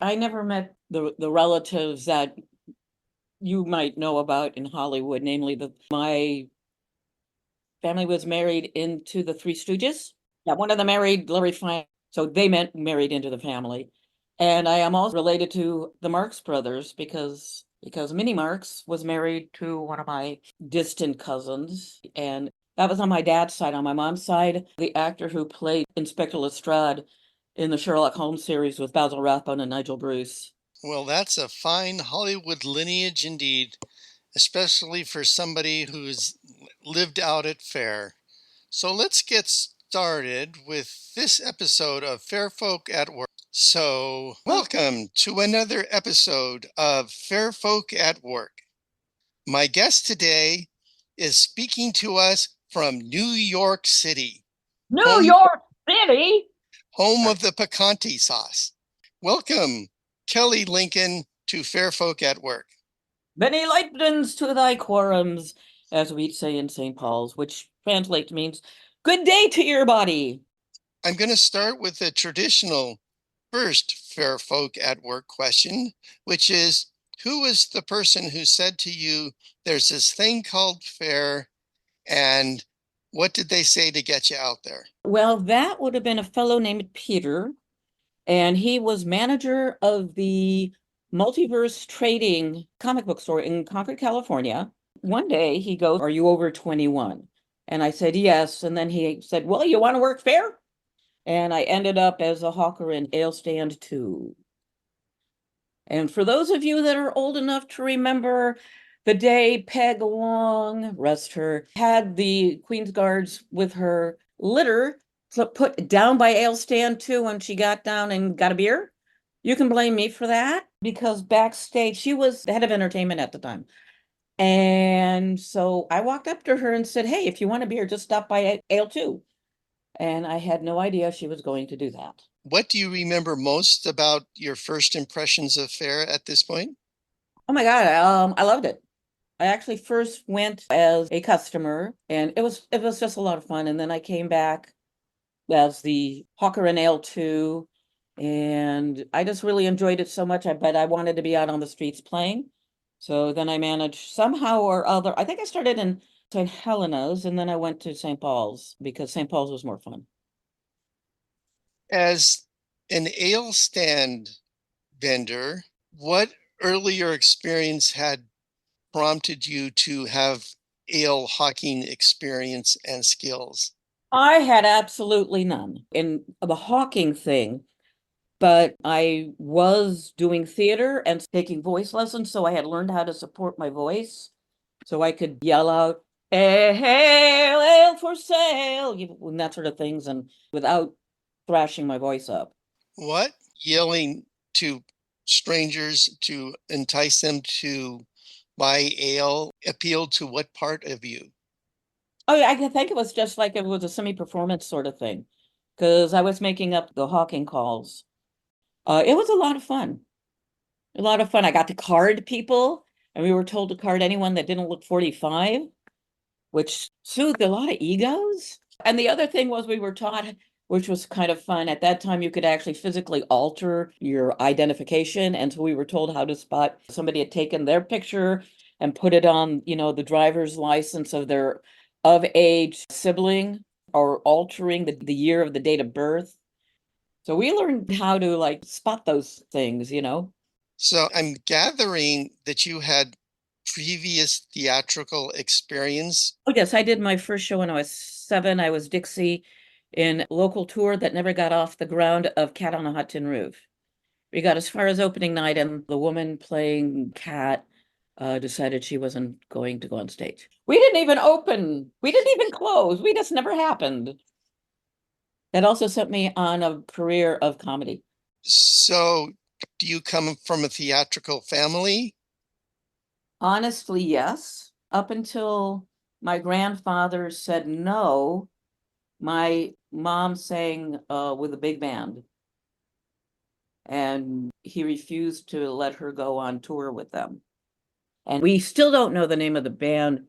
I never met the relatives that you might know about in Hollywood, namely my family was married into the Three Stooges. Yeah, one of them married Larry Fine, so they married into the family. And I am also related to the Marx brothers because Minnie Marx was married to one of my distant cousins, and that was on my dad's side. On my mom's side, the actor who played Inspector Lestrade in the Sherlock Holmes series with Basil Rathbone and Nigel Bruce. Well, that's a fine Hollywood lineage indeed, especially for somebody who's lived out at Fair. So let's get started with this episode of Fair Folk at Work. So, welcome to another episode of Fair Folk at Work. My guest today is speaking to us from New York City, New home, York City? home of the picante sauce. Welcome, Kelly Lincoln, to Fair Folk at Work. Many lightnings to thy quorums, as we say in St. Paul's, which translates means good day to your body. I'm going to start with the traditional first Fair Folk at Work question, which is, who was the person who said to you, there's this thing called fair, and what did they say to get you out there? Well, that would have been a fellow named Peter, and he was manager of the Multiverse Trading comic book store in Concord, California. One day he goes, "Are you over 21?" And I said, "Yes." And then he said, "Well, you want to work fair?" And I ended up as a hawker in Ale Stand 2. And for those of you that are old enough to remember the day Peg Long, rest her, had the Queen's Guards with her litter put down by Ale Stand 2 when she got down and got a beer, you can blame me for that because backstage, she was the head of entertainment at the time. And so I walked up to her and said, "Hey, if you want a beer, just stop by Ale 2." And I had no idea she was going to do that. What do you remember most about your first impressions of fair at this point? Oh my God, I loved it. I actually first went as a customer and it was just a lot of fun. And then I came back as the hawker in L2 and I just really enjoyed it so much. But I wanted to be out on the streets playing. So then I managed somehow or other. I think I started in St. Helena's and then I went to St. Paul's because St. Paul's was more fun. As an ale stand vendor, what earlier experience had prompted you to have ale hawking experience and skills? I had absolutely none in the hawking thing. But I was doing theater and taking voice lessons, so I had learned how to support my voice. So I could yell out, "Hey, hail, ale for sale," and that sort of things, and without thrashing my voice up. What yelling to strangers to entice them to buy ale appealed to what part of you? Oh, yeah, I think it was just like it was a semi-performance sort of thing, because I was making up the hawking calls. It was a lot of fun. A lot of fun. I got to card people, and we were told to card anyone that didn't look 45. Which soothed a lot of egos. And the other thing was we were taught, which was kind of fun. At that time, you could actually physically alter your identification. And so we were told how to spot somebody had taken their picture and put it on, the driver's license of their of age sibling or altering the year of the date of birth. So we learned how to like spot those things. So I'm gathering that you had previous theatrical experience. Oh, yes, I did my first show when I was 7. I was Dixie in a local tour that never got off the ground of Cat on a Hot Tin Roof. We got as far as opening night, and the woman playing Cat decided she wasn't going to go on stage. We didn't even open. We didn't even close. We just never happened. That also sent me on a career of comedy. So do you come from a theatrical family? Honestly, yes. Up until my grandfather said no, my mom sang with a big band, and he refused to let her go on tour with them. And we still don't know the name of the band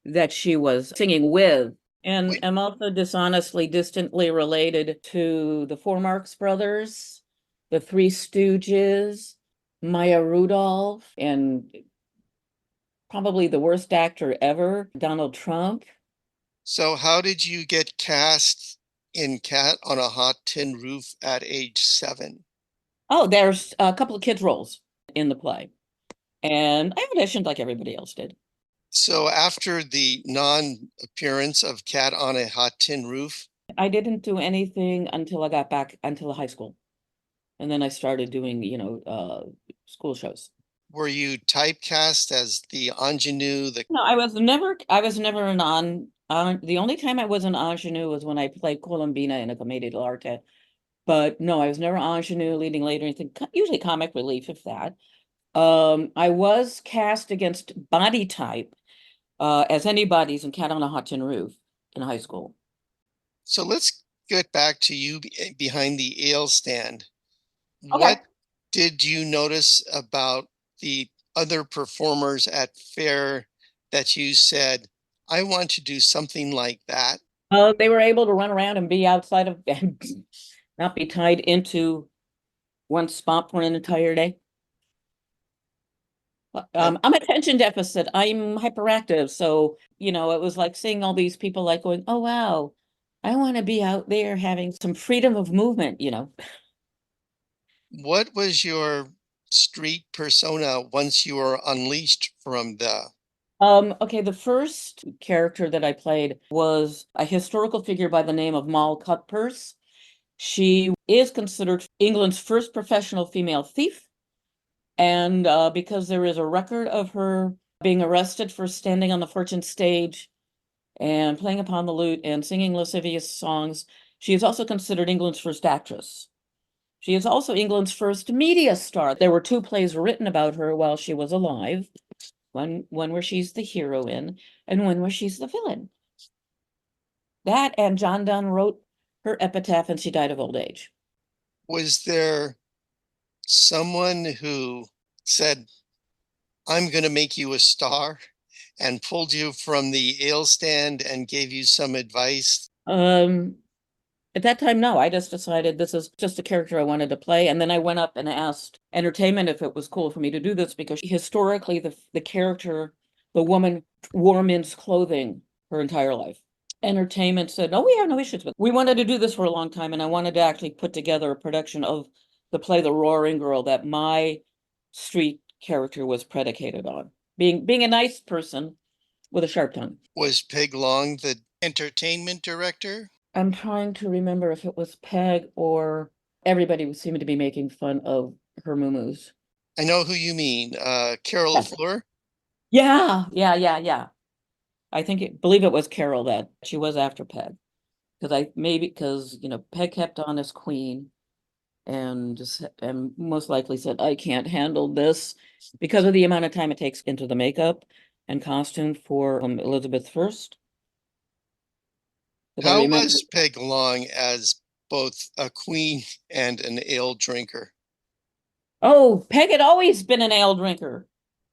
that she was singing with. And Wait, I'm also dishonestly, distantly related to the Four Marx Brothers. The Three Stooges, Maya Rudolph, and probably the worst actor ever, Donald Trump. So how did you get cast in Cat on a Hot Tin Roof at age 7? Oh, there's a couple of kids' roles in the play. And I auditioned like everybody else did. So after the non-appearance of Cat on a Hot Tin Roof, I didn't do anything until I got back until high school. And then I started doing, school shows. were you typecast as the ingenue, the No, I was never the only time I was an ingenue was when I played Columbina in a commedia dell'arte. But no, I was never ingenue, leading lady, or anything, usually comic relief, if that. I was cast against body type, as anybody's in Cat on a Hot Tin Roof in high school. So let's get back to you behind the ale stand. Okay. What did you notice about the other performers at fair that you said, I want to do something like that? They were able to run around and be outside of and not be tied into one spot for an entire day. I'm attention deficit. I'm hyperactive. So, it was like seeing all these people like going, oh, wow, I want to be out there having some freedom of movement. What was your street persona once you were unleashed from the Okay, the first character that I played was a historical figure by the name of Moll Cutpurse. She is considered England's first professional female thief. And because there is a record of her being arrested for standing on the Fortune stage and playing upon the lute and singing lascivious songs, she is also considered England's first actress. She is also England's first media star. There were two plays written about her while she was alive. One where she's the heroine and one where she's the villain. That and John Donne wrote her epitaph and she died of old age. Was there someone who said, I'm going to make you a star and pulled you from the ale stand and gave you some advice? At that time, no, I just decided this is just a character I wanted to play. And then I went up and asked Entertainment if it was cool for me to do this because historically the character, the woman wore men's clothing her entire life. Entertainment said, no, we have no issues with it. We wanted to do this for a long time, and I wanted to actually put together a production of the play The Roaring Girl that my street character was predicated on. Being a nice person with a sharp tongue. Was Peg Long the entertainment director? I'm trying to remember if it was Peg or everybody was seeming to be making fun of her moo-moos. I know who you mean. Carol Yes. LaFleur? Yeah. Believe it was Carol that she was after Peg. Because Peg kept on as queen and most likely said, I can't handle this because of the amount of time it takes into the makeup and costume for Elizabeth first. Because I How remember, was Peg Long as both a queen and an ale drinker? oh, Peg had always been an ale drinker.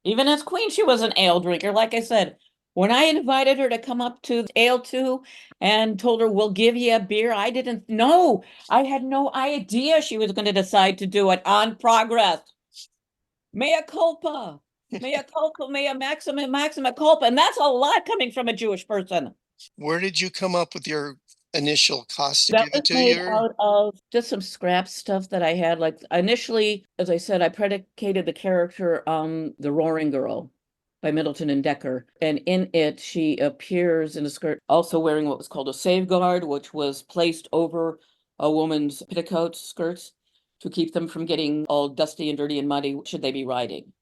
Even as queen, she was an ale drinker. Like I said, when I invited her to come up to Ale 2 and told her, we'll give you a beer, I didn't know. I had no idea she was going to decide to do it on Progress. Mea culpa, mea maxima culpa. And that's a lot coming from a Jewish person. Where did you come up with your initial cost to That give was it to made your? out of just some scrap stuff that I had. Like initially, as I said, I predicated the character The Roaring Girl by Middleton and Decker. And in it, she appears in a skirt, also wearing what was called a safeguard, which was placed over a woman's petticoat skirts to keep them from getting all dusty and dirty and muddy should they be riding.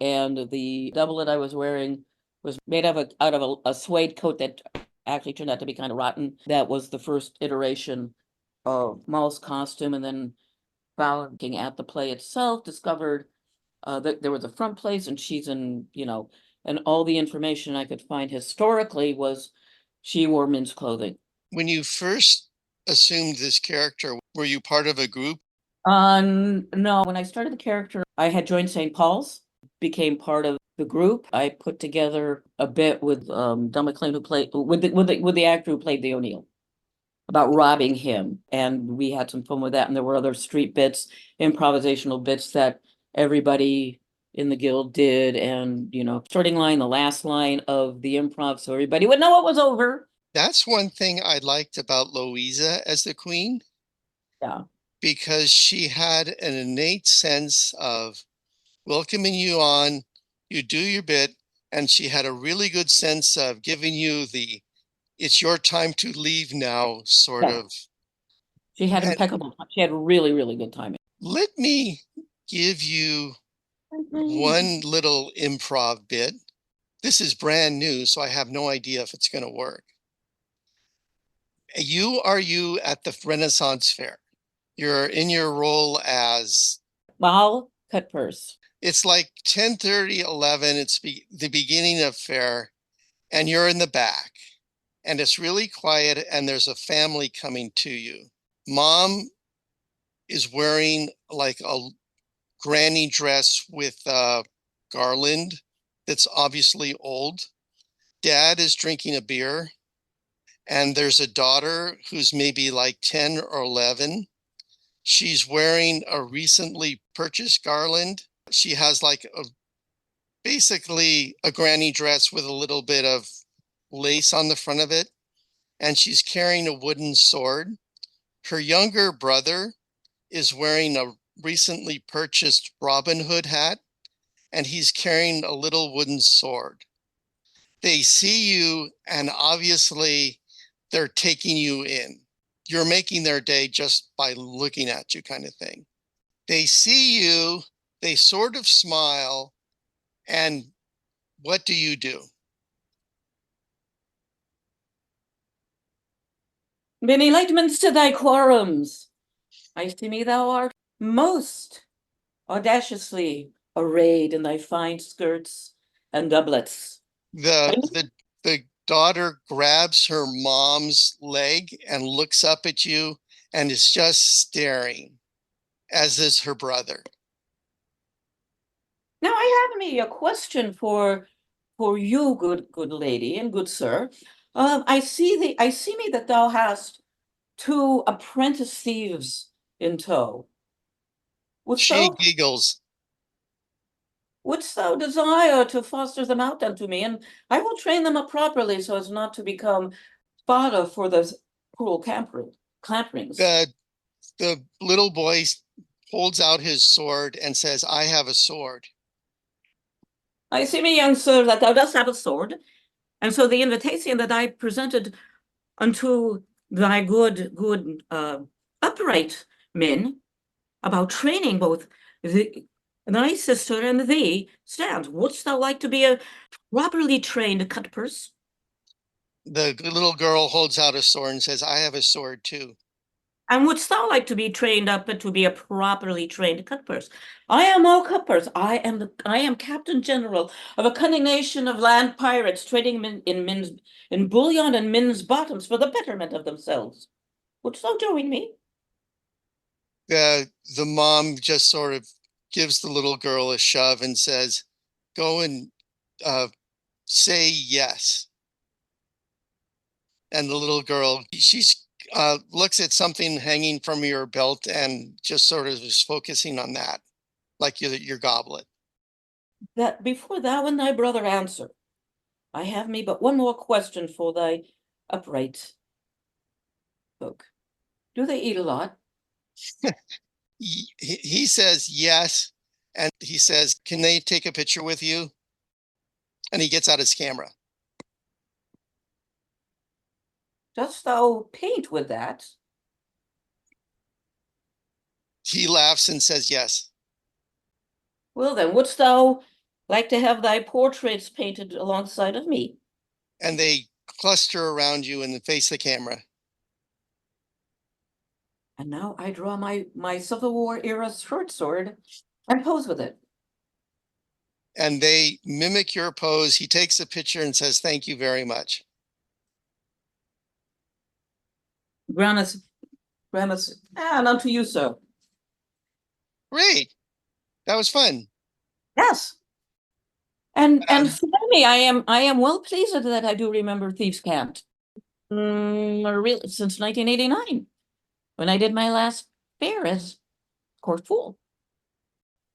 And the doublet I was wearing was made out of a suede coat that actually turned out to be kind of rotten. That was the first iteration of Moll's costume, and then looking at the play itself, discovered that there was a front place, and she's and all the information I could find historically was she wore men's clothing. When you first assumed this character, were you part of a group? No, when I started the character, I had joined St. Paul's, became part of the group. I put together a bit with Don McLean who played with the actor who played the O'Neill. about robbing him. And we had some fun with that. And there were other street bits, improvisational bits that everybody in the guild did. And, you know, starting line, the last line of the improv, so everybody would know it was over. That's one thing I liked about Louisa as the queen, Yeah. because she had an innate sense of welcoming you on, you do your bit, and she had a really good sense of giving you the it's your time to leave now sort Yeah. of. She had And impeccable, she had really, really good timing. let me give you one little improv bit. This is brand new, so I have no idea if it's going to work. You at the Renaissance Fair. You're in your role as Mal Cutpurse. it's like 10:30, 11. It's the beginning of fair, and you're in the back, and it's really quiet, and there's a family coming to you. Mom is wearing like a granny dress with a garland that's obviously old. Dad is drinking a beer, and there's a daughter who's maybe like 10 or 11. She's wearing a recently purchased garland. She has like basically a granny dress with a little bit of lace on the front of it, and she's carrying a wooden sword. Her younger brother is wearing a recently purchased Robin Hood hat, and he's carrying a little wooden sword. They see you, and obviously they're taking you in. You're making their day just by looking at you, kind of thing. They see you, they sort of smile, and what do you do? Many lightements to thy quorums. I see me thou art most audaciously arrayed in thy fine skirts and doublets. The daughter grabs her mom's leg and looks up at you and is just staring, as is her brother. Now I have me a question for you, good lady and good sir. I see me that thou hast two apprentice thieves in tow. She giggles. Wouldst thou desire to foster them out unto me, and I will train them up properly so as not to become fodder for the cruel clamperings. The little boy holds out his sword and says, I have a sword. I see me, young sir, that thou dost have a sword, and so the invitation that I presented unto thy good upright men about training both thy sister and thee stands. Wouldst thou like to be a properly trained cutpurse? The little girl holds out a sword and says, I have a sword too. And wouldst thou like to be trained up and to be a properly trained cutpurse? I am all cutpurse. I am Captain General of a cunning nation of land pirates trading in bullion and men's bottoms for the betterment of themselves. Wouldst thou join me? The mom just sort of gives the little girl a shove and says, go and say yes. And the little girl, she's looks at something hanging from your belt and just sort of is focusing on that, like your goblet. That before thou and thy brother answer, I have me but one more question for thy upright folk. Do they eat a lot? He says yes, and he says, can they take a picture with you? And he gets out his camera. Dost thou paint with that? He laughs and says yes. Well then, wouldst thou like to have thy portraits painted alongside of me? And they cluster around you and face the camera. And now I draw my Civil War era short sword and pose with it. And they mimic your pose. He takes a picture and says, thank you very much. Gramus, and unto you, sir. Great. That was fun. Yes. And for me, I am well pleased that I do remember Thieves' Cant. really, since 1989, when I did my last fair as court fool.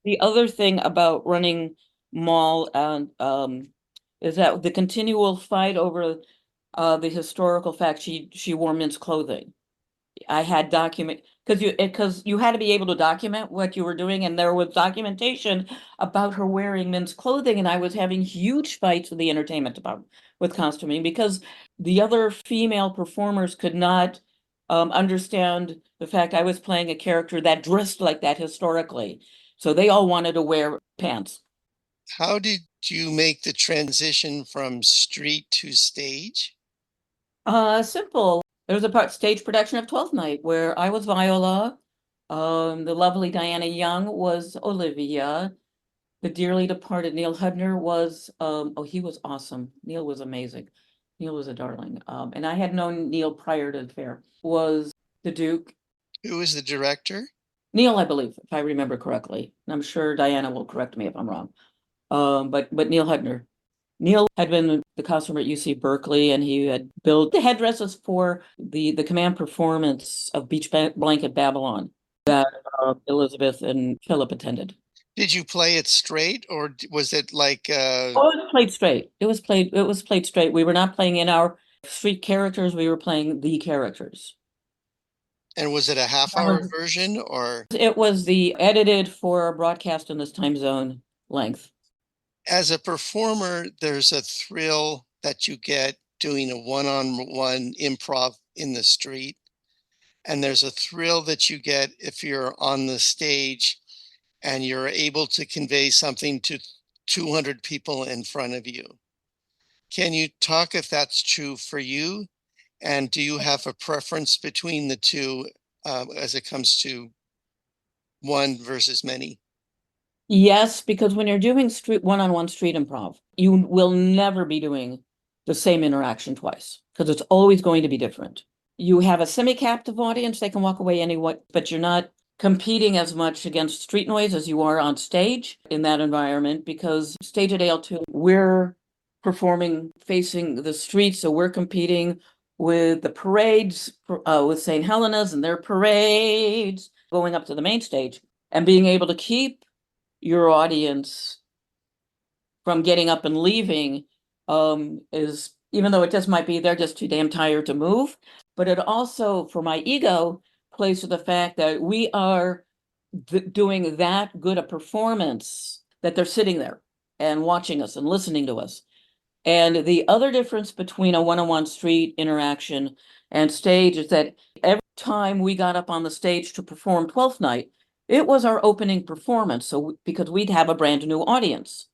The other thing about running mall and is that the continual fight over the historical fact she wore men's clothing. I had document because you had to be able to document what you were doing, and there was documentation about her wearing men's clothing, and I was having huge fights with the entertainment department with costuming because the other female performers could not understand the fact I was playing a character that dressed like that historically. So they all wanted to wear pants. How did you make the transition from street to stage? Simple. There was a stage production of Twelfth Night where I was Viola. The lovely Diana Young was Olivia. The dearly departed Neil Hudner was, oh, he was awesome. Neil was amazing. Neil was a darling. And I had known Neil prior to the fair. Was the Duke. Who was the director? Neil, I believe, if I remember correctly. And I'm sure Diana will correct me if I'm wrong. But Neil Hudner. Neil had been the costumer at UC Berkeley, and he had built the headdresses for the command performance of Beach Blanket Babylon that Elizabeth and Philip attended. Did you play it straight, or was it like Oh, it was played straight. It was played straight. We were not playing in our street characters, we were playing the characters. and was it a half-hour version or It was the edited for broadcast in this time zone length. as a performer, there's a thrill that you get doing a one-on-one improv in the street. And there's a thrill that you get if you're on the stage and you're able to convey something to 200 people in front of you. Can you talk if that's true for you? And do you have a preference between the two as it comes to one versus many? Yes, because when you're doing street one-on-one street improv, you will never be doing the same interaction twice because it's always going to be different. You have a semi-captive audience, they can walk away anyway, but you're not competing as much against street noise as you are on stage in that environment because stage at AL2, we're performing facing the streets, so we're competing with the parades, with St. Helena's and their parades, going up to the main stage and being able to keep your audience from getting up and leaving is, even though it just might be they're just too damn tired to move, but it also, for my ego, plays to the fact that we are doing that good a performance that they're sitting there and watching us and listening to us. And the other difference between a one-on-one street interaction and stage is that every time we got up on the stage to perform Twelfth Night, it was our opening performance. So because we'd have a brand new audience.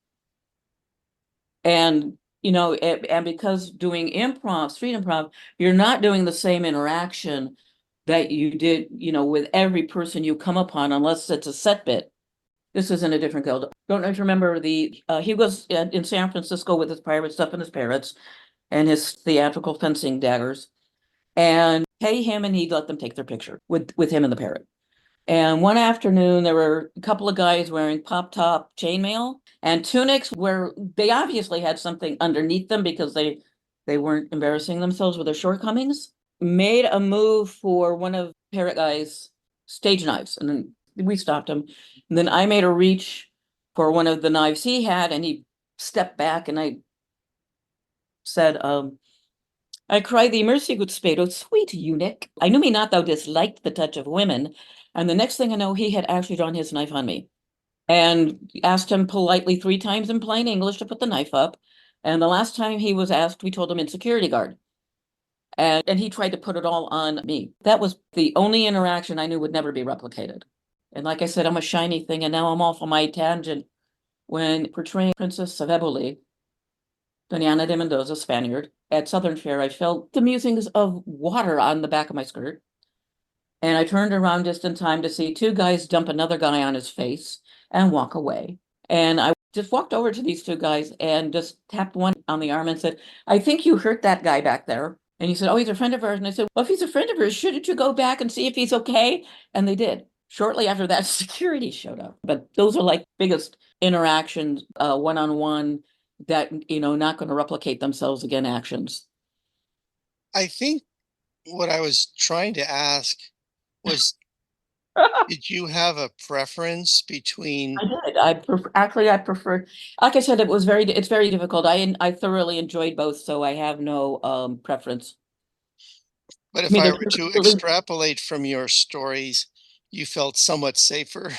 And, and because doing improv, street improv, you're not doing the same interaction that you did, with every person you come upon, unless it's a set bit. This is in a different guild. Don't know if you remember he was in San Francisco with his pirate stuff and his parrots and his theatrical fencing daggers, and pay him and he'd let them take their picture with him and the parrot. And one afternoon, there were a couple of guys wearing pop top chainmail and tunics where they obviously had something underneath them because they weren't embarrassing themselves with their shortcomings. Made a move for one of Parrot Guy's stage knives, and then we stopped him. And then I made a reach for one of the knives he had, and he stepped back, and I said, I cry thee mercy, good spade, oh sweet eunuch. I knew me not thou disliked the touch of women. And the next thing I know, he had actually drawn his knife on me and asked him politely 3 times in plain English to put the knife up. And the last time he was asked, we told him in security guard. And he tried to put it all on me. That was the only interaction I knew would never be replicated. And like I said, I'm a shiny thing, and now I'm off on my tangent. When portraying Princess of Eboli, Doña Ana de Mendoza, Spaniard, at Southern Fair, I felt the musings of water on the back of my skirt. And I turned around just in time to see 2 guys dump another guy on his face and walk away. And I just walked over to these 2 guys and just tapped one on the arm and said, I think you hurt that guy back there. And he said, oh, he's a friend of ours. And I said, well, if he's a friend of ours, shouldn't you go back and see if he's okay? And they did. Shortly after that, security showed up. But those are like biggest interactions, one-on-one, that, not going to replicate themselves again actions. I think what I was trying to ask was, did you have a preference between, I did. I prefer, like I said, it's very difficult. I thoroughly enjoyed both, so I have no preference. but I if mean, I they're were to really extrapolate from your stories, you felt somewhat safer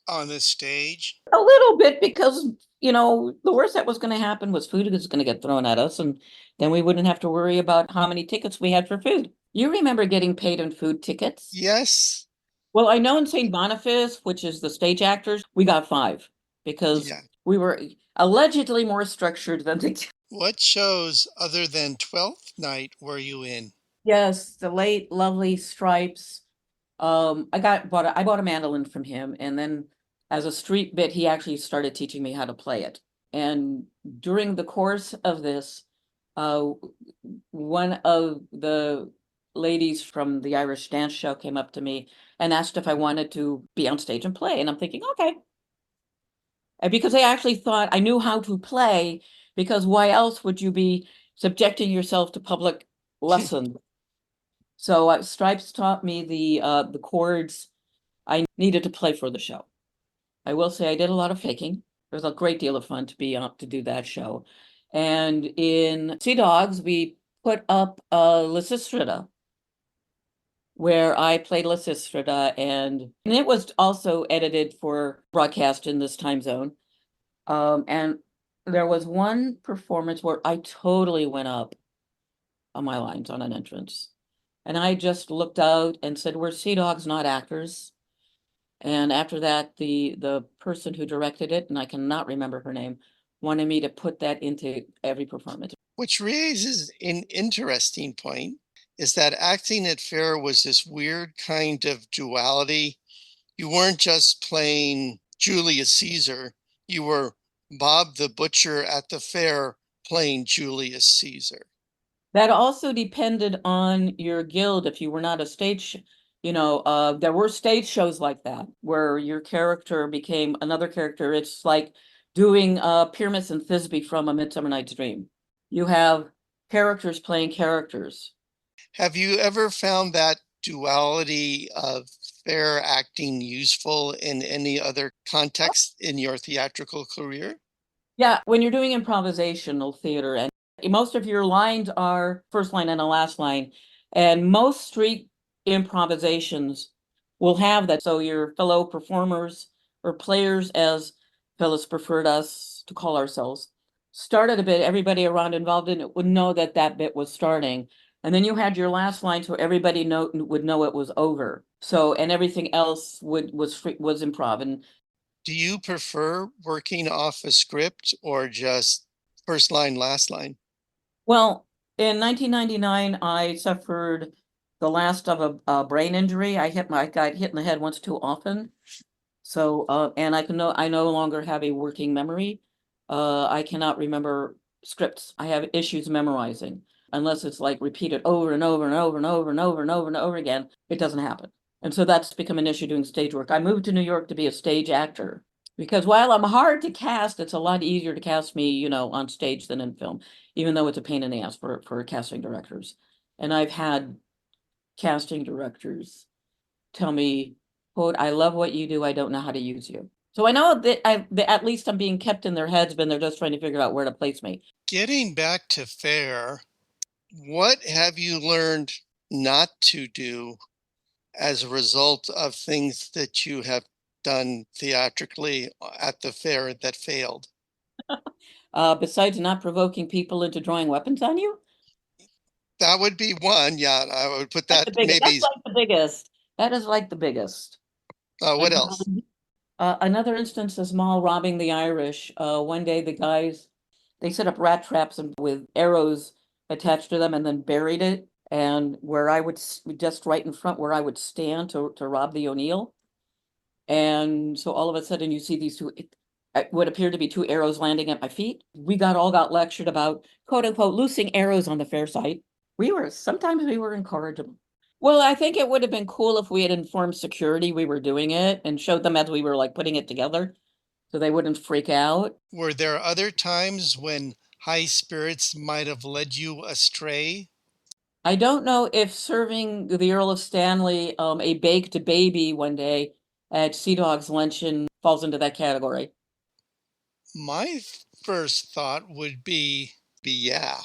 on the stage? a little bit because, the worst that was going to happen was food was going to get thrown at us, and then we wouldn't have to worry about how many tickets we had for food. You remember getting paid in food tickets? Yes. Well, I know in St. Boniface, which is the stage actors, we got five because Yeah. we were allegedly more structured than the. What shows other than Twelfth Night were you in? Yes, the late lovely Stripes. I bought a mandolin from him, and then as a street bit, he actually started teaching me how to play it. And during the course of this, uh, one of the ladies from the Irish dance show came up to me and asked if I wanted to be on stage and play. And I'm thinking, okay. And because I actually thought I knew how to play, because why else would you be subjecting yourself to public lessons? So Stripes taught me the chords I needed to play for the show. I will say I did a lot of faking. It was a great deal of fun to be to do that show. And in Sea Dogs, we put up Lysistrata, where I played Lysistrata, and it was also edited for broadcast in this time zone. And there was one performance where I totally went up on my lines on an entrance. And I just looked out and said, we're Sea Dogs, not actors. And after that, the person who directed it, and I cannot remember her name, wanted me to put that into every performance. Which raises an interesting point, is that acting at fair was this weird kind of duality. You weren't just playing Julius Caesar, you were Bob the Butcher at the fair playing Julius Caesar. That also depended on your guild. If you were not a there were stage shows like that where your character became another character. It's like doing Pyramus and Thisbe from A Midsummer Night's Dream. You have characters playing characters. Have you ever found that duality of fair acting useful in any other context in your theatrical career? Yeah, when you're doing improvisational theater and most of your lines are first line and a last line, and most street improvisations will have that. So your fellow performers or players, as Phyllis preferred us to call ourselves, started a bit, everybody around involved in it would know that that bit was starting. And then you had your last line so everybody would know it was over. So, and everything else was improv. And Do you prefer working off a script or just first line, last line? well, in 1999, I suffered the last of a brain injury. I got hit in the head once too often. So, and I no longer have a working memory. I cannot remember scripts. I have issues memorizing unless it's like repeated over and over and over and over and over and over and over again. It doesn't happen. And so that's become an issue doing stage work. I moved to New York to be a stage actor because while I'm hard to cast, it's a lot easier to cast me, on stage than in film, even though it's a pain in the ass for casting directors. And I've had casting directors tell me, quote, I love what you do. I don't know how to use you. So I know that at least I'm being kept in their heads, but they're just trying to figure out where to place me. Getting back to fair, what have you learned not to do as a result of things that you have done theatrically at the fair that failed? Besides not provoking people into drawing weapons on you, That would be one. Yeah, I would put like the that biggest. maybe. That's like the biggest. That is like the biggest. What else? Another instance is Maul robbing the Irish. One day the guys they set up rat traps and with arrows attached to them and then buried it. And where I would just right in front where I would stand to rob the O'Neill. And so all of a sudden you see these two what appeared to be two arrows landing at my feet. We all got lectured about quote unquote loosing arrows on the fair site. Sometimes we were incorrigible. Well, I think it would have been cool if we had informed security we were doing it and showed them as we were like putting it together so they wouldn't freak out. Were there other times when high spirits might have led you astray? I don't know if serving the Earl of Stanley a baked baby one day at Sea Dog's luncheon falls into that category. My first thought would be yeah.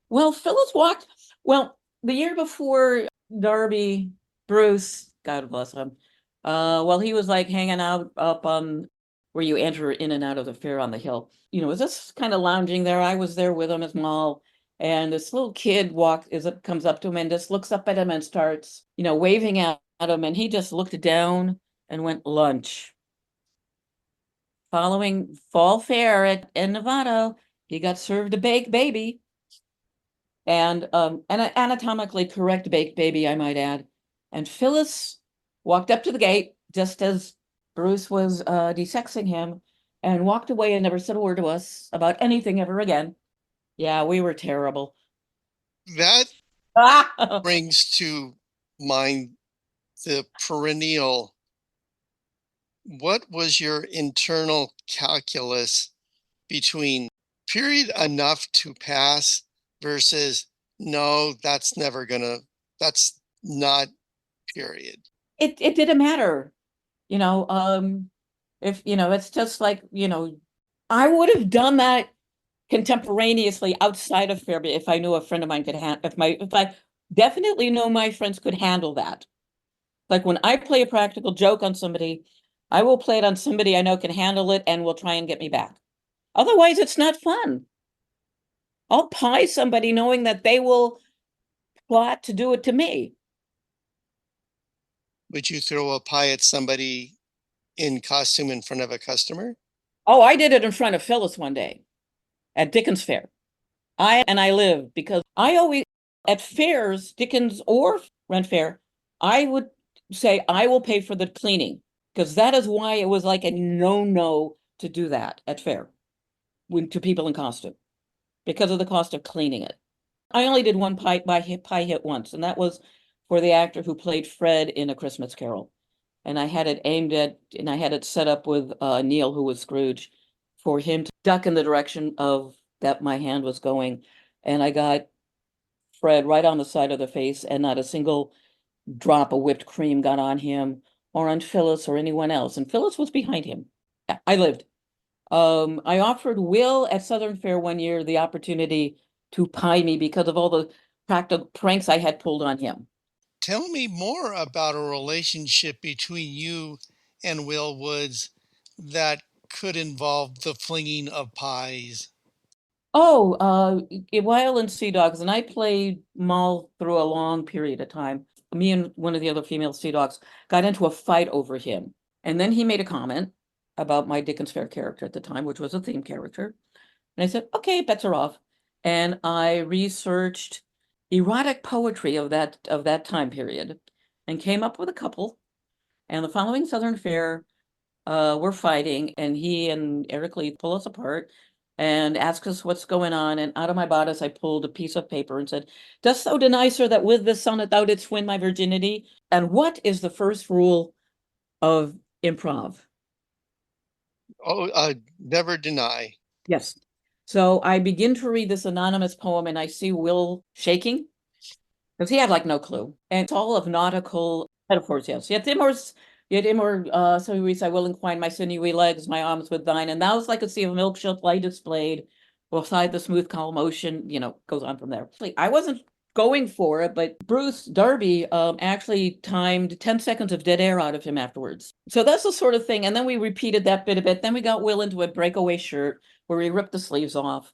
Well, Phyllis walked, well, the year before Darby, Bruce, God bless him, well, he was like hanging out up on where you enter in and out of the fair on the hill. Was just kind of lounging there. I was there with him as Maul. And this little kid comes up to him and just looks up at him and starts, waving at him. And he just looked down and went lunch. Following fall fair in Nevada, he got served a baked baby. And an anatomically correct baked baby, I might add. And Phyllis walked up to the gate just as Bruce was desexing him and walked away and never said a word to us about anything ever again. Yeah, we were terrible. That brings to mind the perennial. What was your internal calculus between period enough to pass versus no, that's not period. It didn't matter. If it's just like, I would have done that contemporaneously outside of Fairby if I knew a friend of mine could if I definitely know my friends could handle that. Like when I play a practical joke on somebody, I will play it on somebody I know can handle it and will try and get me back. Otherwise, it's not fun. I'll pie somebody knowing that they will plot to do it to me. Would you throw a pie at somebody in costume in front of a customer? Oh, I did it in front of Phyllis one day at Dickens Fair. I live because I always, at fairs, Dickens or Rent Fair, I would say I will pay for the cleaning because that is why it was like a no to do that at fair to people in costume because of the cost of cleaning it. I only did one pie hit once, and that was for the actor who played Fred in A Christmas Carol. And I had it set up with Neil, who was Scrooge, for him to duck in the direction of that my hand was going. And I got Fred right on the side of the face, and not a single drop of whipped cream got on him or on Phyllis or anyone else. And Phyllis was behind him. I lived. I offered Will at Southern Fair one year the opportunity to pie me because of all the practical pranks I had pulled on him. Tell me more about a relationship between you and Will Woods that could involve the flinging of pies. Oh, while in Sea Dogs, and I played Maul through a long period of time. Me and one of the other female Sea Dogs got into a fight over him. And then he made a comment about my Dickens Fair character at the time, which was a theme character. And I said, okay, bets are off. And I researched erotic poetry of that time period and came up with a couple. And the following Southern Fair, we're fighting, and he and Eric Lee pull us apart and ask us what's going on. And out of my bodice, I pulled a piece of paper and said, "Dost thou deny, sir, that with this sonnet thou didst win my virginity?" And what is the first rule of improv? Oh, never deny. Yes. So I begin to read this anonymous poem and I see Will shaking because he had like no clue. And it's all of nautical metaphors, yes. Yet Imor, so he reads, "I will incline my sinewy legs, my arms with thine, and thou's like a sea of milk shall lie displayed, beside the smooth calm ocean," goes on from there. I wasn't going for it, but Bruce Darby actually timed 10 seconds of dead air out of him afterwards. So that's the sort of thing. And then we repeated that bit a bit. Then we got Will into a breakaway shirt where he ripped the sleeves off.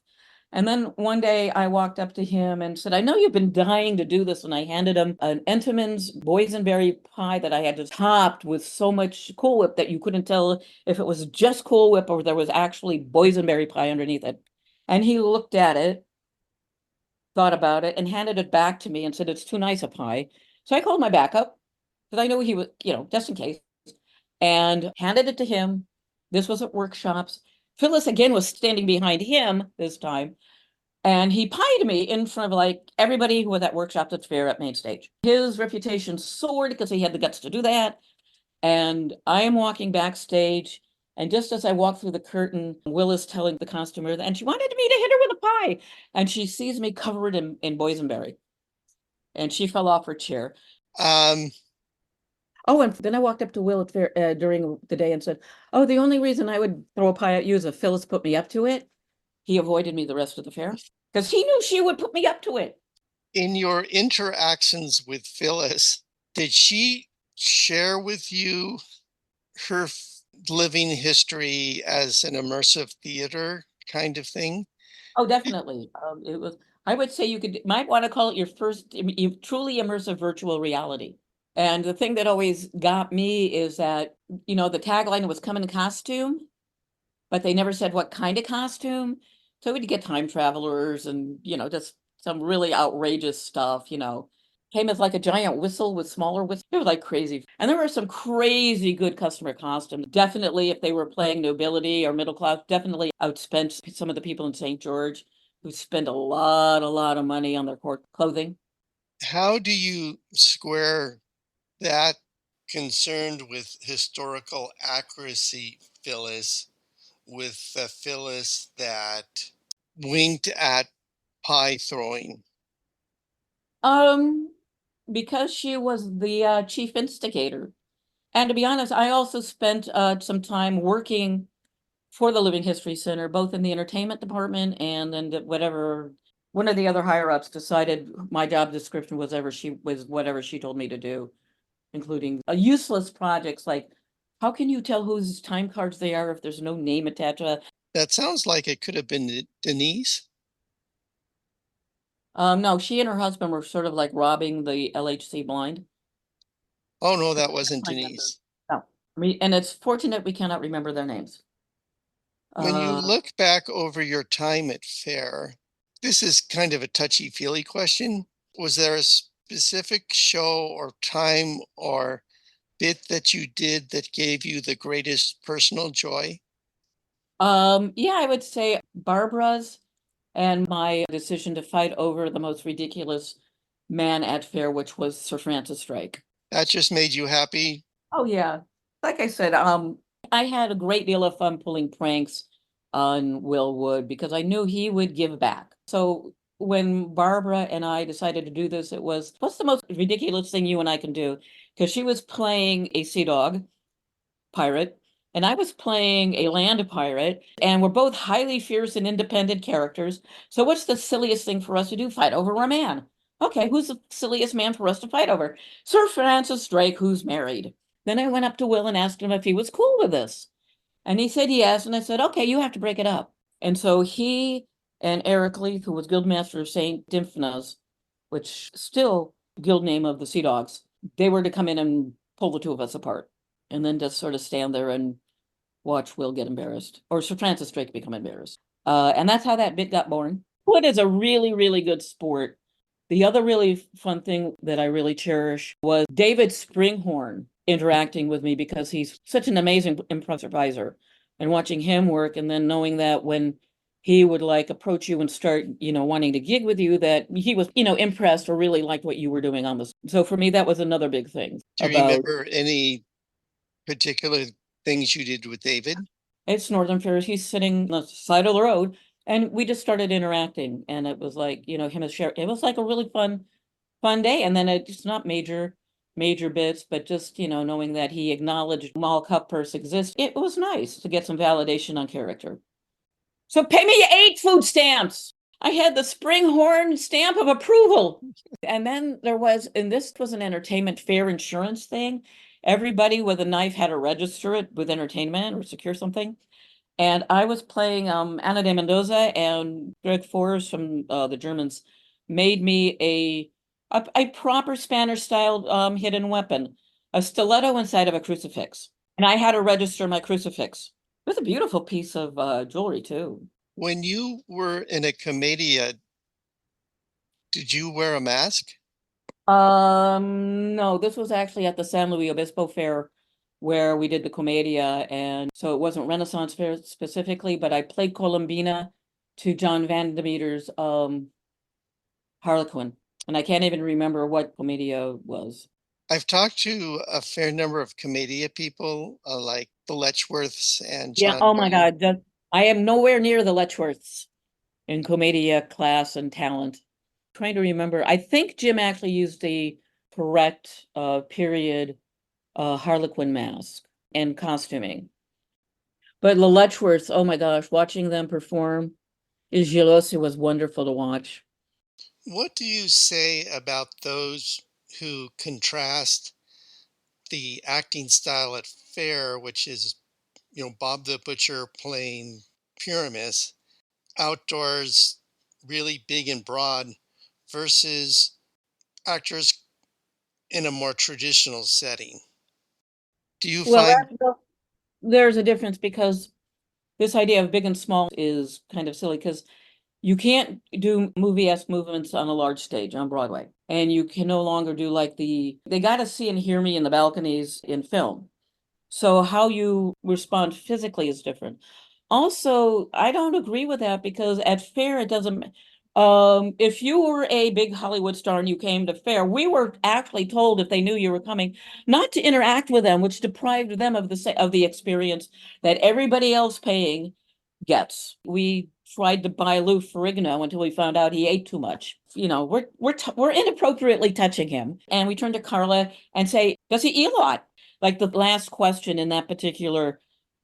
And then one day I walked up to him and said, "I know you've been dying to do this." And I handed him an Entenmann's boysenberry pie that I had just topped with so much Cool Whip that you couldn't tell if it was just Cool Whip or there was actually boysenberry pie underneath it. And he looked at it, thought about it, and handed it back to me and said, "It's too nice a pie." So I called my backup because I knew he was, just in case, and handed it to him. This was at workshops. Phyllis again was standing behind him this time. And he pied me in front of like everybody who was at workshops at fair at main stage. His reputation soared because he had the guts to do that. And I am walking backstage. And just as I walk through the curtain, Will is telling the costumer, and she wanted me to hit her with a pie. And she sees me covered in boysenberry. and she fell off her chair. Um, Oh, and then I walked up to Will at fair, during the day and said, "Oh, the only reason I would throw a pie at you is if Phyllis put me up to it." He avoided me the rest of the fair because he knew she would put me up to it. in your interactions with Phyllis, did she share with you her living history as an immersive theater kind of thing? Oh, definitely. It was, I would say you might want to call it your first truly immersive virtual reality. And the thing that always got me is that, the tagline was come in costume, but they never said what kind of costume. So we'd get time travelers and, just some really outrageous stuff, came as like a giant whistle with smaller whistles. It was like crazy. And there were some crazy good customer costumes. Definitely, if they were playing nobility or middle class, definitely outspent some of the people in St. George who spend a lot of money on their court clothing. How do you square that concerned with historical accuracy, Phyllis, with the Phyllis that winked at pie throwing? Um, because she was the chief instigator. And to be honest, I also spent some time working for the Living History Center, both in the entertainment department and then whatever one of the other higher ups decided my job description was whatever she told me to do, including useless projects like how can you tell whose time cards they are if there's no name attached to it? That sounds like it could have been Denise. No, she and her husband were sort of like robbing the LHC blind. Oh, no, So that wasn't I remember. Denise. No, and it's fortunate we cannot remember their names. When you Uh, look back over your time at Fair, this is kind of a touchy-feely question. Was there a specific show or time or bit that you did that gave you the greatest personal joy? yeah, I would say Barbara's and my decision to fight over the most ridiculous man at fair, which was Sir Francis Drake. That just made you happy? Oh yeah. Like I said, I had a great deal of fun pulling pranks on Will Wood because I knew he would give back. So when Barbara and I decided to do this, it was, what's the most ridiculous thing you and I can do? Because she was playing a sea dog pirate, and I was playing a land pirate, and we're both highly fierce and independent characters. So what's the silliest thing for us to do? Fight over a man. Okay, who's the silliest man for us to fight over? Sir Francis Drake, who's married. Then I went up to Will and asked him if he was cool with this. And he said yes. And I said, okay, you have to break it up. And so he and Eric Leith, who was Guildmaster of St. Dymphna's, which still guild name of the Sea Dogs, they were to come in and pull the two of us apart and then just sort of stand there and watch Will get embarrassed or Sir Francis Drake become embarrassed. And that's how that bit got born. Wood is a really, really good sport. The other really fun thing that I really cherish was David Springhorn interacting with me because he's such an amazing improviser and watching him work and then knowing that when he would like approach you and start, wanting to gig with you, that he was, impressed or really liked what you were doing on this. So for me, that was another big thing Do you about remember any particular things you did with David? it's Northern Fairs. He's sitting on the side of the road and we just started interacting and it was like, him and share it was like a really fun day. And then it's not major bits, but just, knowing that he acknowledged Mal Cutpurse exists, it was nice to get some validation on character. So pay me 8 food stamps. I had the Springhorn stamp of approval. And then and this was an entertainment fair insurance thing. Everybody with a knife had to register it with entertainment or secure something. And I was playing Ana de Mendoza, and Greg Forrest from the Germans made me a proper Spanish style hidden weapon, a stiletto inside of a crucifix. And I had to register my crucifix. It was a beautiful piece of jewelry too. When you were in a commedia, did you wear a mask? No, this was actually at the San Luis Obispo Fair where we did the Commedia, and so it wasn't Renaissance Fair specifically, but I played Columbina to John Van Demeter's Harlequin, and I can't even remember what Commedia was. I've talked to a fair number of commedia people, like the Letchworths and Yeah, John oh my Barry. God, I am nowhere near the Letchworths in Commedia class and talent. Trying to remember. I think Jim actually used the correct period Harlequin mask and costuming. But the Letchworths, oh my gosh, watching them perform, Il Gelosi was wonderful to watch. What do you say about those who contrast the acting style at Fair, which is, Bob the Butcher playing Pyramus, outdoors, really big and broad, versus actors in a more traditional setting? Do you Well, find there's a difference because this idea of big and small is kind of silly because you can't do movie-esque movements on a large stage on Broadway. And you can no longer do like they got to see and hear me in the balconies in film. So how you respond physically is different. Also, I don't agree with that because at Fair it doesn't if you were a big Hollywood star and you came to Fair, we were actually told if they knew you were coming not to interact with them, which deprived them of the experience that everybody else paying gets. We tried to buy Lou Ferrigno until we found out he ate too much. We're inappropriately touching him, and we turn to Carla and say, "Does he eat a lot?" Like the last question in that particular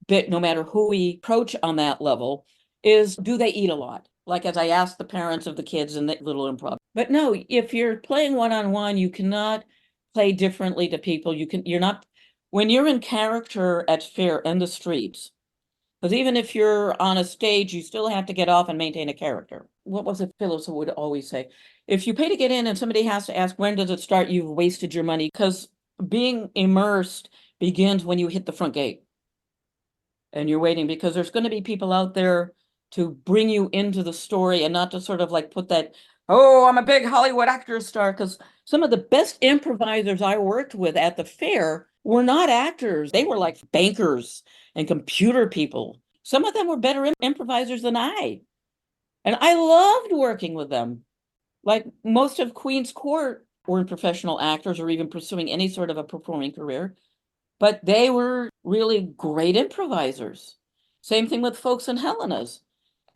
bit, no matter who we approach on that level, is, "Do they eat a lot?" Like as I asked the parents of the kids in the little improv. But no, if you're playing one-on-one, you cannot play differently to people. You're not when you're in character at Fair and the streets. Because even if you're on a stage, you still have to get off and maintain a character. What was it Phyllis would always say? If you pay to get in and somebody has to ask, when does it start? You've wasted your money because being immersed begins when you hit the front gate and you're waiting because there's going to be people out there to bring you into the story and not to sort of like put that, oh, I'm a big Hollywood actor star. Because some of the best improvisers I worked with at the fair were not actors. They were like bankers and computer people. Some of them were better improvisers than I. And I loved working with them. Like most of Queen's Court weren't professional actors or even pursuing any sort of a performing career, but they were really great improvisers. Same thing with folks in Helena's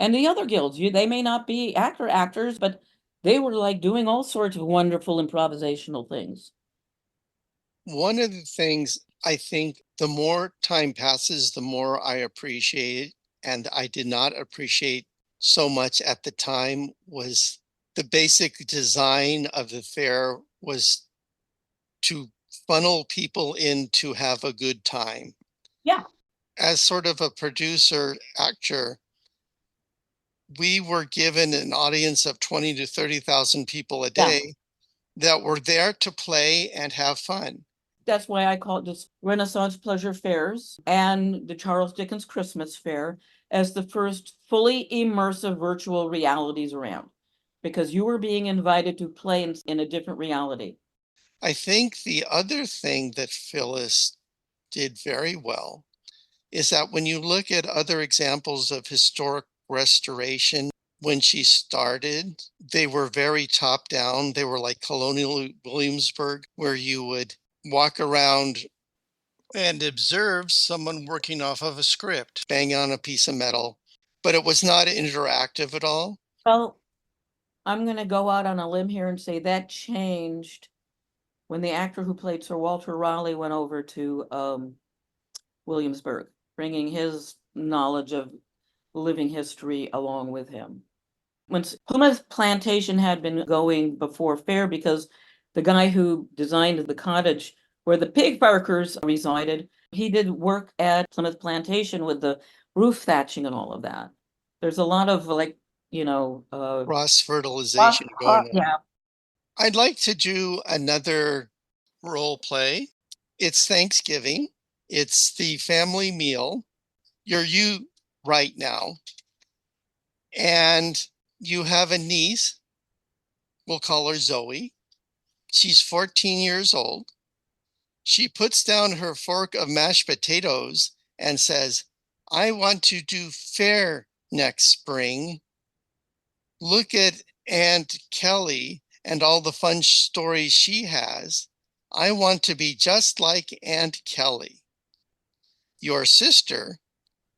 and the other guilds. They may not be actors, but they were like doing all sorts of wonderful improvisational things. one of the things I think the more time passes, the more I appreciate, and I did not appreciate so much at the time, was the basic design of the fair was to funnel people in to have a good time. Yeah. As sort of a producer actor, we were given an audience of 20 to 30,000 people a Yeah. day that were there to play and have fun. That's why I call it just Renaissance Pleasure Fairs and the Charles Dickens Christmas Fair as the first fully immersive virtual realities around, because you were being invited to play in a different reality. I think the other thing that Phyllis did very well is that when you look at other examples of historic restoration, when she started, they were very top down. They were like Colonial Williamsburg, where you would walk around and observe someone working off of a script, bang on a piece of metal, but it was not interactive at all. Well, I'm going to go out on a limb here and say that changed when the actor who played Sir Walter Raleigh went over to Williamsburg, bringing his knowledge of living history along with him. When Plymouth Plantation had been going before Fair, because the guy who designed the cottage where the pig farkers resided, he did work at Plymouth Plantation with the roof thatching and all of that. There's a lot of like, Cross fertilization going on. yeah. I'd like to do another role play. It's Thanksgiving. It's the family meal. You're you right now. And you have a niece. We'll call her Zoe. She's 14 years old. She puts down her fork of mashed potatoes and says, I want to do fair next spring. Look at Aunt Kelly and all the fun stories she has. I want to be just like Aunt Kelly. Your sister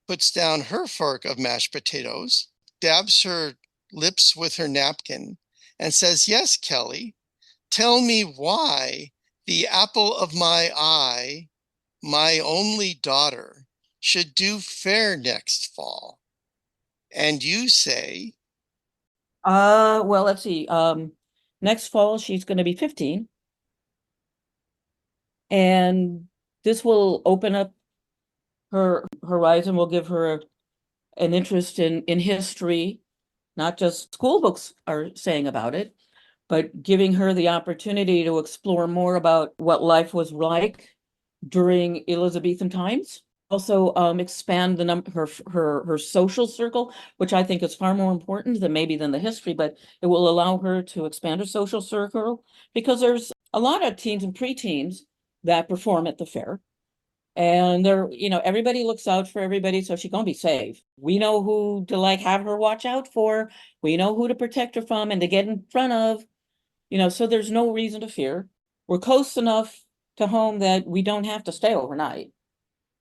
puts down her fork of mashed potatoes, dabs her lips with her napkin, and says, "Yes, Kelly, tell me why the apple of my eye, my only daughter, should do fair next fall." And you say, Well, let's see. Next fall she's going to be 15, and this will open up her horizon, will give her an interest in history. Not just school books are saying about it, but giving her the opportunity to explore more about what life was like during Elizabethan times. Also, expand the number her social circle, which I think is far more important than maybe than the history, but it will allow her to expand her social circle because there's a lot of teens and preteens that perform at the fair. And they're, everybody looks out for everybody, so she's gonna be safe. We know who to like have her watch out for. We know who to protect her from and to get in front of, so there's no reason to fear. We're close enough to home that we don't have to stay overnight,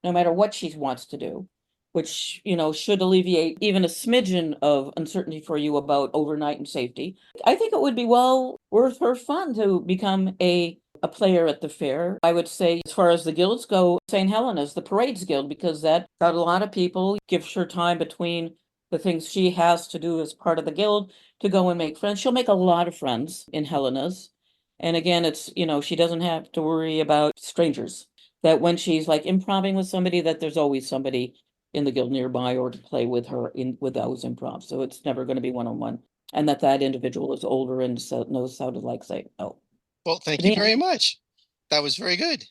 no matter what she wants to do, which, should alleviate even a smidgen of uncertainty for you about overnight and safety. I think it would be well worth her fun to become a player at the fair. I would say, as far as the guilds go, St. Helena's, the Parades Guild, because that got a lot of people, gives her time between the things she has to do as part of the guild to go and make friends. She'll make a lot of friends in Helena's. And again, it's, she doesn't have to worry about strangers. That when she's like improving with somebody, that there's always somebody in the guild nearby or to play with her with those improvs. So it's never going to be one-on-one. And that individual is older and so knows how to like say, oh. "Well, thank you very much. That was very good."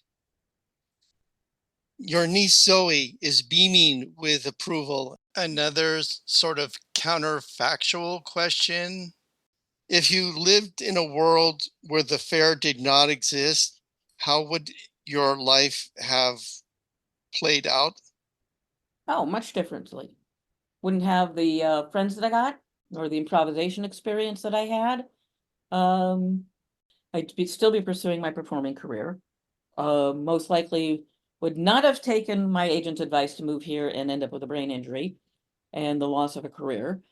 Your niece Zoe is beaming with approval. Another sort of counterfactual question. If you lived in a world where the fair did not exist, how would your life have played out? Oh, much differently. Wouldn't have the friends that I got or the improvisation experience that I had. Um, still be pursuing my performing career. Most likely would not have taken my agent's advice to move here and end up with a brain injury and the loss of a career.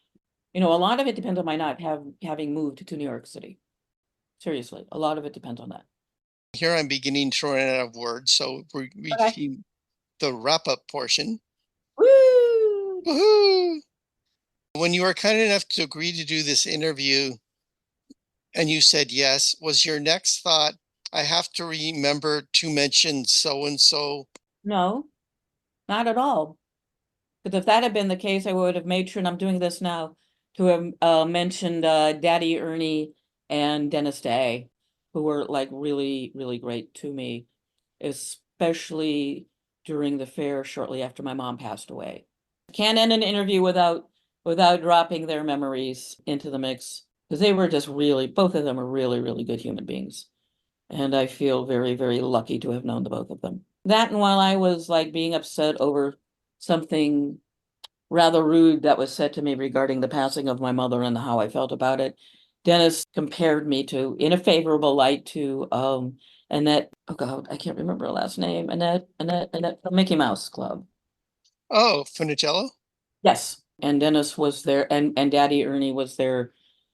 A lot of it depends on my not having moved to New York City. Seriously, a lot of it depends on that. Here I'm beginning to run out of words, so we're Okay. reaching the wrap up portion. Woo! Woohoo! When you were kind enough to agree to do this interview and you said yes, was your next thought, "I have to remember to mention so and so"? No, not at all. Because if that had been the case, I would have made sure, and I'm doing this now, to have mentioned Daddy Ernie and Dennis Day, who were like really, really great to me, especially during the fair shortly after my mom passed away. Can't end an interview without dropping their memories into the mix, because they were just really, both of them are really, really good human beings. And I feel very, very lucky to have known the both of them. That, and while I was like being upset over something rather rude that was said to me regarding the passing of my mother and how I felt about it, Dennis compared me to, in a favorable light, to Annette, oh God, I can't remember her last name, Annette from Mickey Mouse Club. Oh, Funicello? Yes, and Dennis was there, and Daddy Ernie was there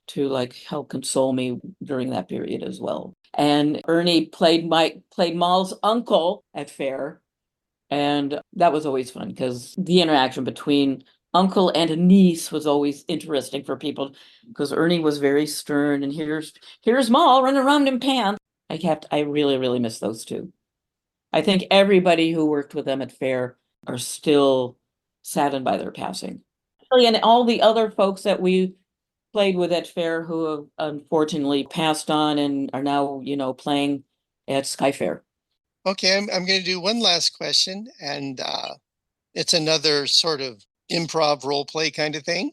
to like help console me during that period as well. And Ernie played Maul's uncle at fair, and that was always fun because the interaction between uncle and niece was always interesting for people, because Ernie was very stern, and here's Maul running around in pants. I really, really miss those two. I think everybody who worked with them at fair are still saddened by their passing. And all the other folks that we played with at fair who have unfortunately passed on and are now, playing at Sky Fair. Okay, I'm going to do one last question, and it's another sort of improv role play kind of thing.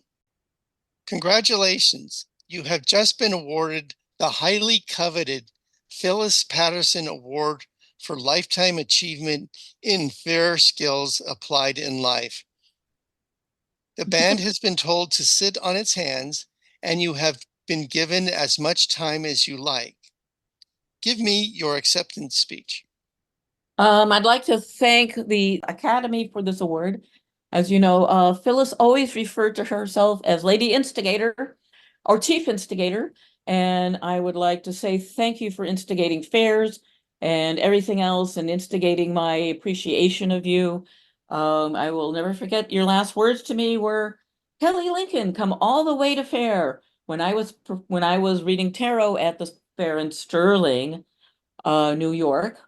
Congratulations. You have just been awarded the highly coveted Phyllis Patterson Award for Lifetime Achievement in Fair Skills Applied in Life. The band has been told to sit on its hands, and you have been given as much time as you like. Give me your acceptance speech. I'd like to thank the Academy for this award. As you know, Phyllis always referred to herself as Lady Instigator or Chief Instigator, And I would like to say thank you for instigating fairs and everything else and instigating my appreciation of you. I will never forget your last words to me were, Kelly Lincoln, come all the way to fair. When I was reading tarot at the fair in Sterling, New York.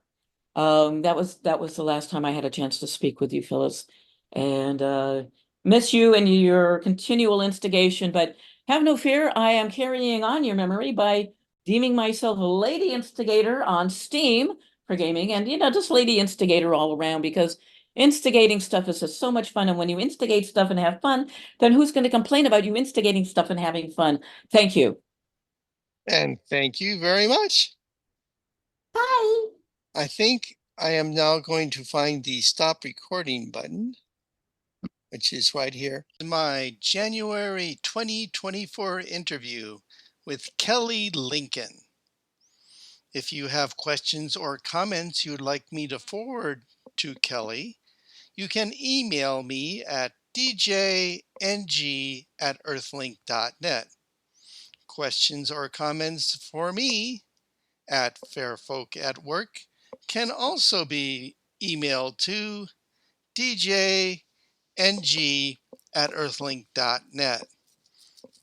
That was the last time I had a chance to speak with you, Phyllis, and miss you and your continual instigation. But have no fear, I am carrying on your memory by deeming myself a lady instigator on Steam for gaming, and just lady instigator all around because instigating stuff is just so much fun. And when you instigate stuff and have fun, then who's going to complain about you instigating stuff and having fun? Thank you. And thank you very much. Bye. I think I am now going to find the stop recording button, which is right here. My January 2024 interview with Kelly Lincoln. If you have questions or comments you'd like me to forward to Kelly, you can email me at djng@earthlink.net. Questions or comments for me at fairfolkatwork can also be emailed to djng@earthlink.net.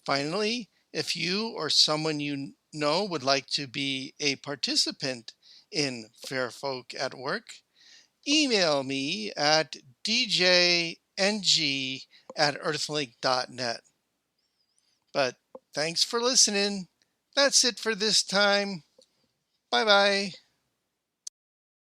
Finally, if you or someone you know would like to be a participant in Fair Folk at Work, email me at djng@earthlink.net. But thanks for listening. That's it for this time. Bye bye.